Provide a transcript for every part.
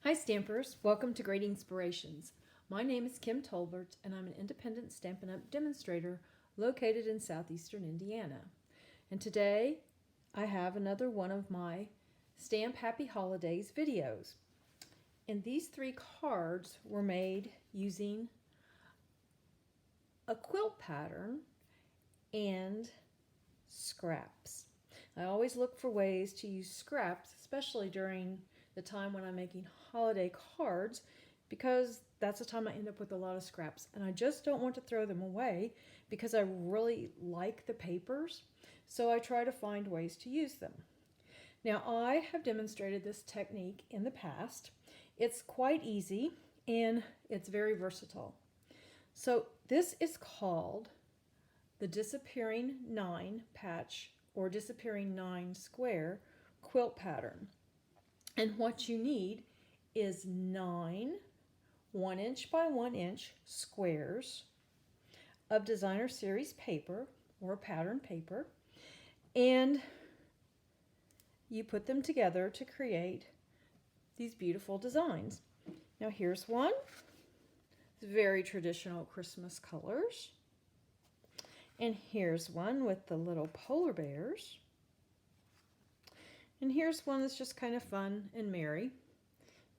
Hi Stampers, welcome to Great Inspirations. My name is Kim Tolbert and I'm an independent Stampin' Up! Demonstrator located in southeastern Indiana. And today I have another one of my Stamp Happy Holidays videos. And these 3 cards were made using a quilt pattern and scraps. I always look for ways to use scraps, especially during the time when I'm making holiday cards, because that's the time I end up with a lot of scraps and I just don't want to throw them away because I really like the papers, so I try to find ways to use them. Now, I have demonstrated this technique in the past. It's quite easy and it's very versatile. So this is called the Disappearing 9 patch or Disappearing 9 square quilt pattern. And what you need is 9 1-inch by 1-inch squares of designer series paper or pattern paper, and you put them together to create these beautiful designs. Now here's one. It's very traditional Christmas colors. And here's one with the little polar bears. And here's one that's just kind of fun and merry,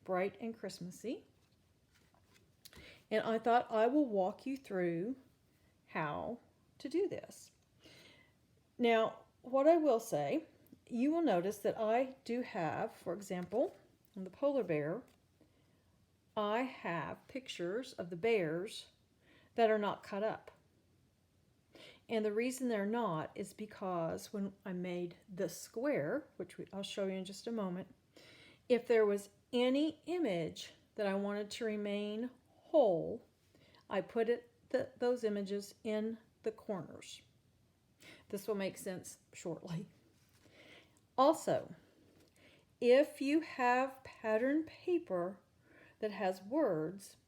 bright and Christmassy. And I thought I will walk you through how to do this. Now, what I will say, you will notice that I do have, for example, on the polar bear, I have pictures of the bears that are not cut up. And the reason they're not is because when I made the square, which I'll show you in just a moment, if there was any image that I wanted to remain whole, I put those images in the corners. This will make sense shortly. Also, if you have pattern paper that has words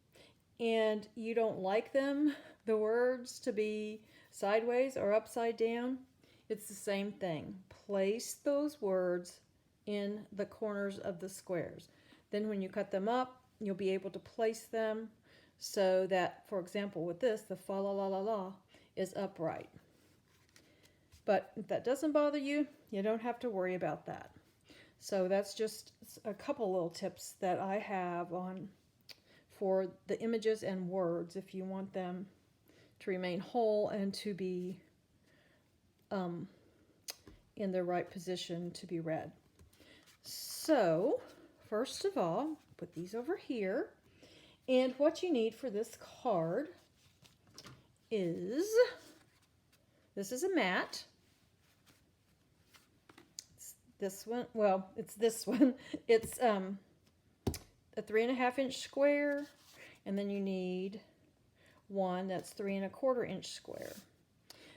and you don't like the words to be sideways or upside down, it's the same thing. Place those words in the corners of the squares. Then when you cut them up, you'll be able to place them so that, for example, with this, the fa la la la la is upright. But if that doesn't bother you, you don't have to worry about that. So that's just a couple little tips that I have on for the images and words if you want them to remain whole and to be in the right position to be read. So first of all, put these over here. And what you need for this card is, this is a mat. It's this one, well, it's this one. It's a 3.5-inch square, and then you need one that's 3.25-inch square.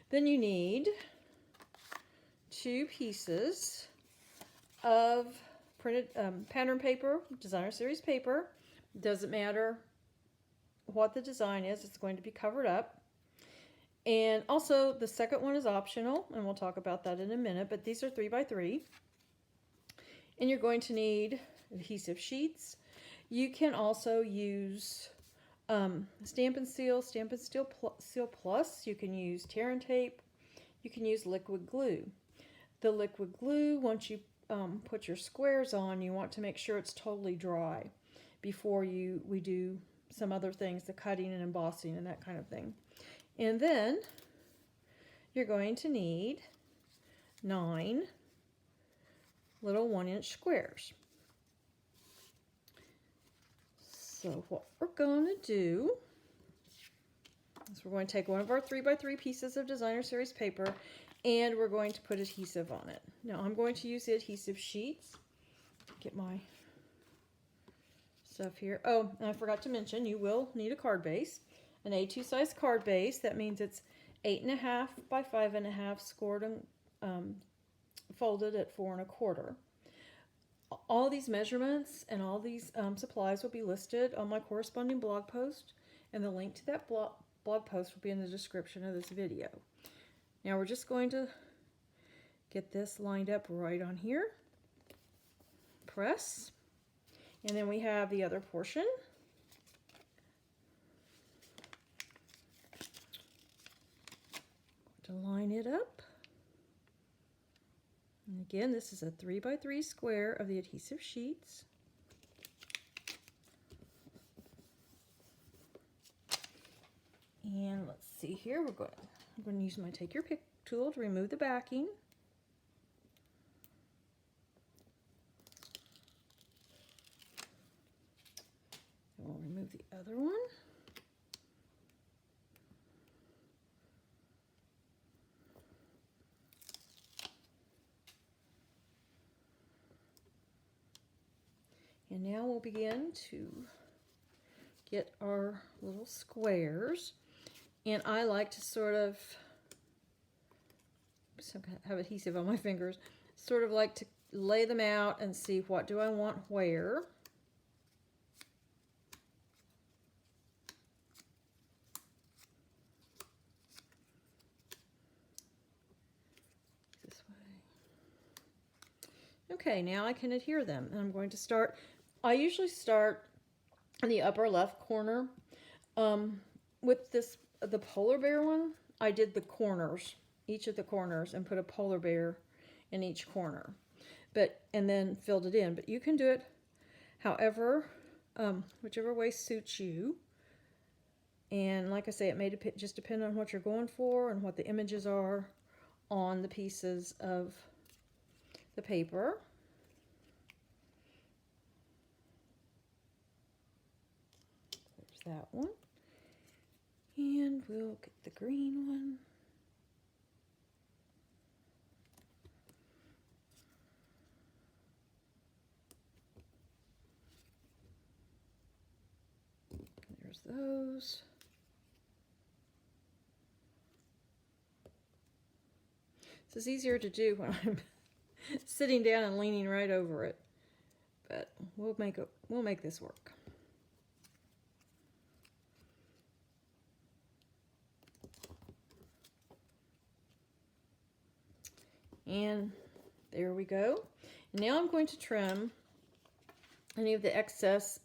Then you need 2 pieces of printed pattern paper, designer series paper. Doesn't matter what the design is, it's going to be covered up. And also the second one is optional, and we'll talk about that in a minute, but these are 3x3. And you're going to need adhesive sheets. You can also use Stampin' Seal Seal Plus. You can use tear and tape. You can use liquid glue. The liquid glue, once you put your squares on, you want to make sure it's totally dry before we do some other things, the cutting and embossing and that kind of thing. And then you're going to need 9 little 1-inch squares. So what we're going to do is we're going to take one of our 3x3 pieces of designer series paper and we're going to put adhesive on it. Now I'm going to use the adhesive sheets. Get my stuff here. Oh, and I forgot to mention, you will need a card base, an A2 size card base. That means it's 8.5 by 5.5 scored and folded at 4.25. All these measurements and all these supplies will be listed on my corresponding blog post, and the link to that blog post will be in the description of this video. Now we're just going to get this lined up right on here. Press. And then we have the other portion. To line it up. And again, this is a 3x3 square of the adhesive sheets. And let's see here, I'm going to use my Take Your Pick tool to remove the backing. And we'll remove the other one. And now we'll begin to get our little squares. And I like to sort of, I have adhesive on my fingers, sort of like to lay them out and see what do I want where. This way. Okay, now I can adhere them. And I'm going to start, I usually start in the upper left corner. With this, the polar bear one, I did the corners, each of the corners, and put a polar bear in each corner, and then filled it in. But you can do it however, whichever way suits you. And like I say, it may just depend on what you're going for and what the images are on the pieces of the paper. There's that one. And we'll get the green one. There's those. This is easier to do when I'm sitting down and leaning right over it, but we'll make this work. And there we go. Now I'm going to trim any of the excess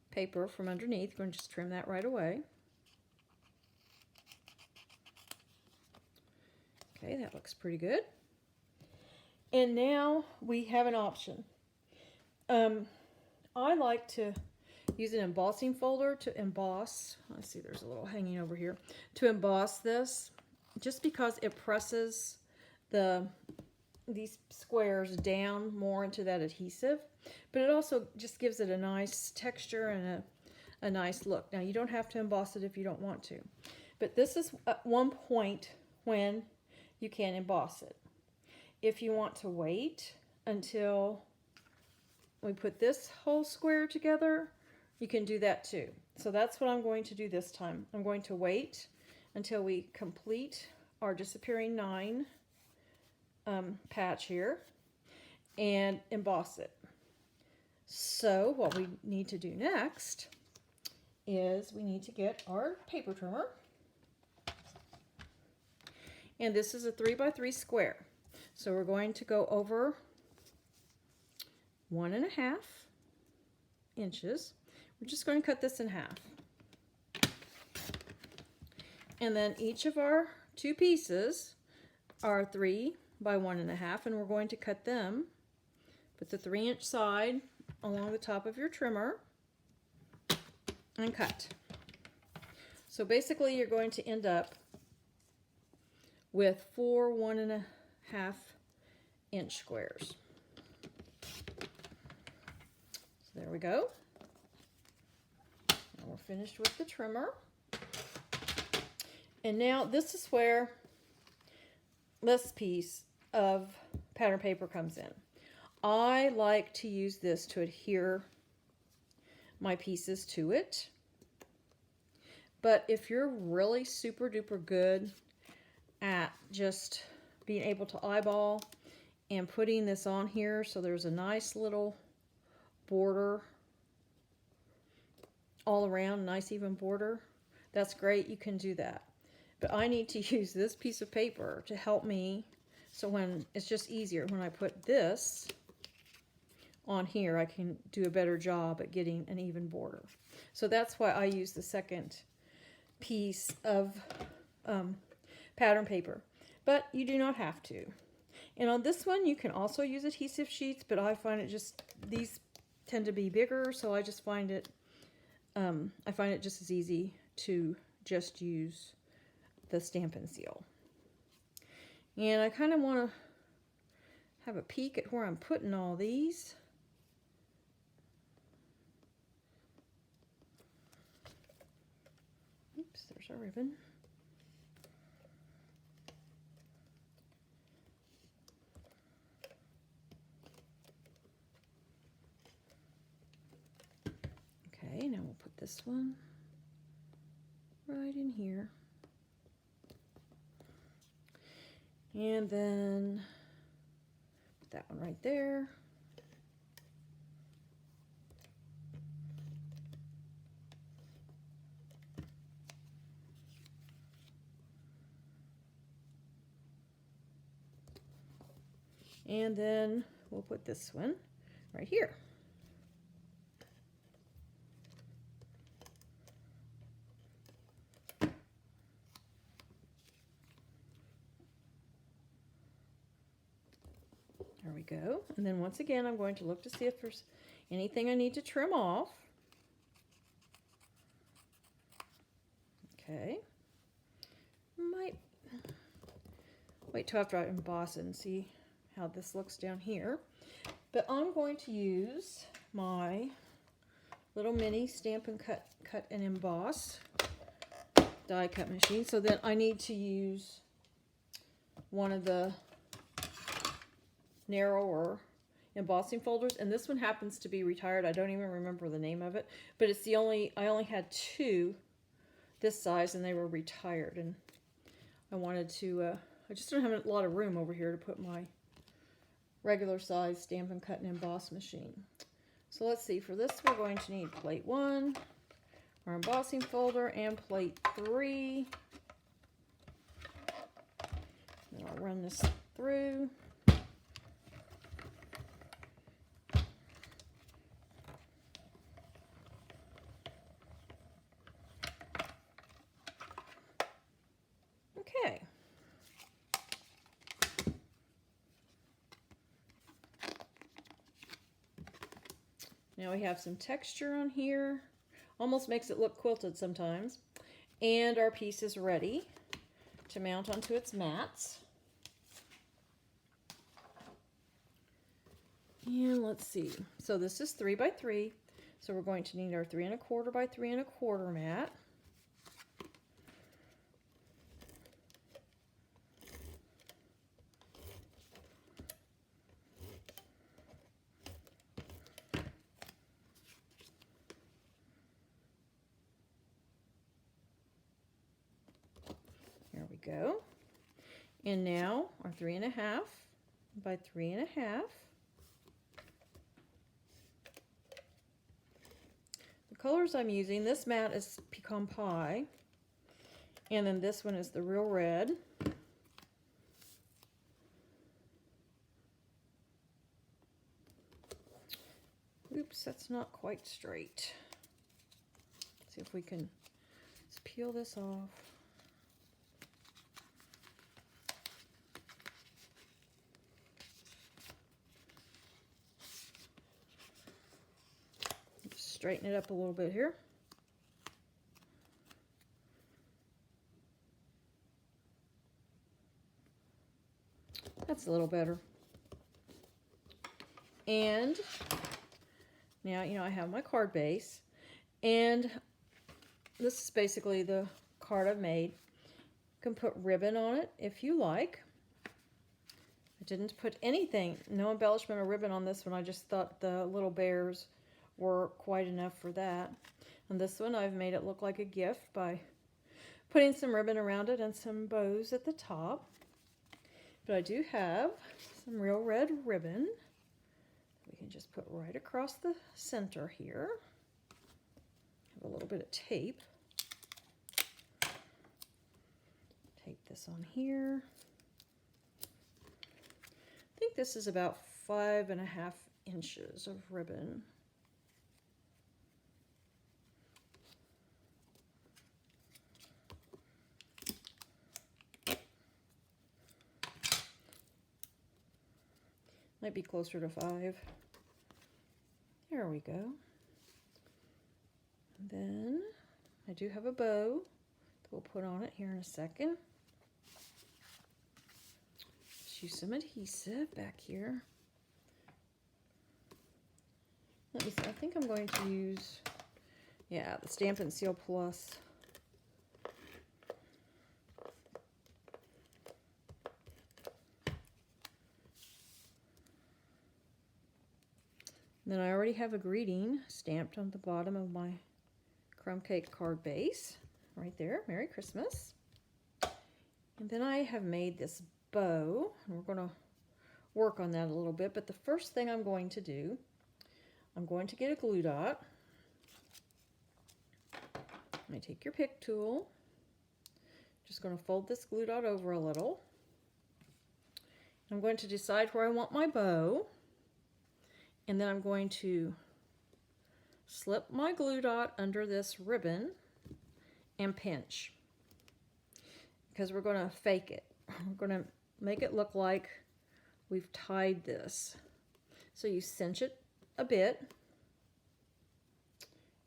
paper from underneath. I'm going to just trim that right away. Okay, that looks pretty good. And now we have an option. I like to use an embossing folder to emboss. Let's see, there's a little hanging over here. To emboss this, just because it presses these squares down more into that adhesive, but it also just gives it a nice texture and a nice look. Now you don't have to emboss it if you don't want to, but this is at one point when you can emboss it. If you want to wait until we put this whole square together, you can do that too. So that's what I'm going to do this time. I'm going to wait until we complete our disappearing 9 patch here and emboss it. So what we need to do next is we need to get our paper trimmer, and this is a 3x3 square, so we're going to go over 1.5 inches. We're just going to cut this in half, and then each of our 2 pieces are 3 by 1.5, and we're going to cut them, put the 3-inch side along the top of your trimmer and cut. So basically you're going to end up with 4 1.5 inch squares. So there we go. Now we're finished with the trimmer. And now this is where this piece of pattern paper comes in. I like to use this to adhere my pieces to it. But if you're really super duper good at just being able to eyeball and putting this on here so there's a nice little border all around, nice even border, that's great, you can do that. But I need to use this piece of paper to help me, so when it's just easier when I put this on here, I can do a better job at getting an even border. So that's why I use the second piece of pattern paper, but you do not have to. And on this one, you can also use adhesive sheets, but I find it just, these tend to be bigger, so I just find it, I find it just as easy to just use the Stampin' Seal. And I kind of want to have a peek at where I'm putting all these. Oops, there's our ribbon. Okay, now we'll put this one right in here. And then put that one right there. And then we'll put this one right here. There we go. And then once again, I'm going to look to see if there's anything I need to trim off. Okay. Might wait till after I emboss it and see how this looks down here. But I'm going to use my little mini Stampin' Cut and Emboss die cut machine. So then I need to use one of the narrower embossing folders, and this one happens to be retired. I don't even remember the name of it, but it's the only, I only had two this size and they were retired, and I wanted to I just don't have a lot of room over here to put my regular size Stampin' Cut and Emboss machine. So let's see, for this we're going to need plate 1, our embossing folder, and plate 3. And I'll run this through. Okay. Now we have some texture on here. Almost makes it look quilted sometimes. And our piece is ready to mount onto its mats. And let's see. So this is 3 by 3. So we're going to need our 3 1/4 by 3 1/4 mat. There we go. And now our 3 1/2 by 3 1/2. The colors I'm using, this mat is Pecan Pie, and then this one is the Real Red. Oops, that's not quite straight. Let's see if we can just peel this off. Straighten it up a little bit here. That's a little better. And now, you know, I have my card base, and this is basically the card I've made. You can put ribbon on it if you like. I didn't put anything, no embellishment or ribbon on this one. I just thought the little bears were quite enough for that. And this one I've made it look like a gift by putting some ribbon around it and some bows at the top. But I do have some Real Red ribbon we can just put right across the center here. Have a little bit of tape. Tape this on here. I think this is about 5 1/2 inches of ribbon. Might be closer to 5. There we go. And then I do have a bow that we'll put on it here in a second. Let's use some adhesive back here. Let me see, I think I'm going to use, yeah, the Stampin' Seal Plus. Then I already have a greeting stamped on the bottom of my crumb cake card base. Right there, Merry Christmas. And then I have made this bow, and we're going to work on that a little bit. But the first thing I'm going to do, I'm going to get a glue dot. I take your pick tool. Just going to fold this glue dot over a little. I'm going to decide where I want my bow. And then I'm going to slip my glue dot under this ribbon and pinch, because we're going to fake it. We're going to make it look like we've tied this. So you cinch it a bit.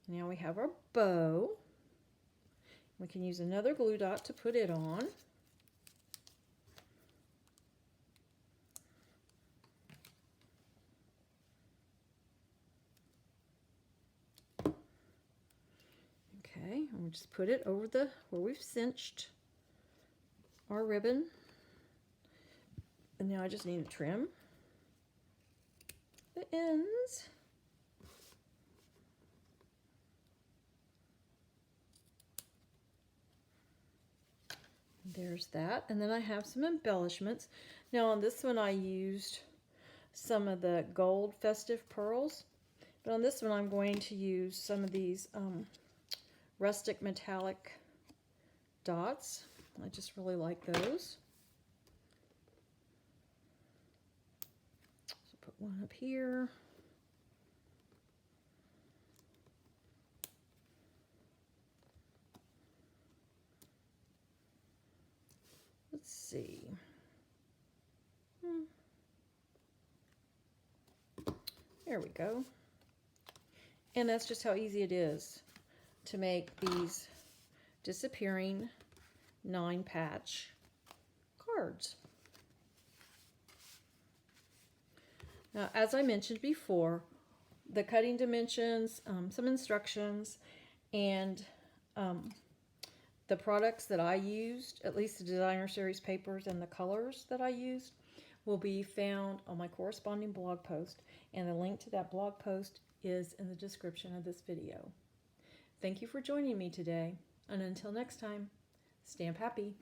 Now we have our bow. We can use another glue dot to put it on. Okay, and we'll just put it over where we've cinched our ribbon. And now I just need to trim the ends. There's that. And then I have some embellishments. Now on this one I used some of the gold festive pearls. But on this one I'm going to use some of these rustic metallic dots. I just really like those. So put one up here. Let's see. There we go. And that's just how easy it is to make these disappearing 9-patch cards. Now, as I mentioned before, the cutting dimensions, some instructions, and the products that I used, at least the designer series papers and the colors that I used, will be found on my corresponding blog post, and the link to that blog post is in the description of this video. Thank you for joining me today, and until next time, stamp happy.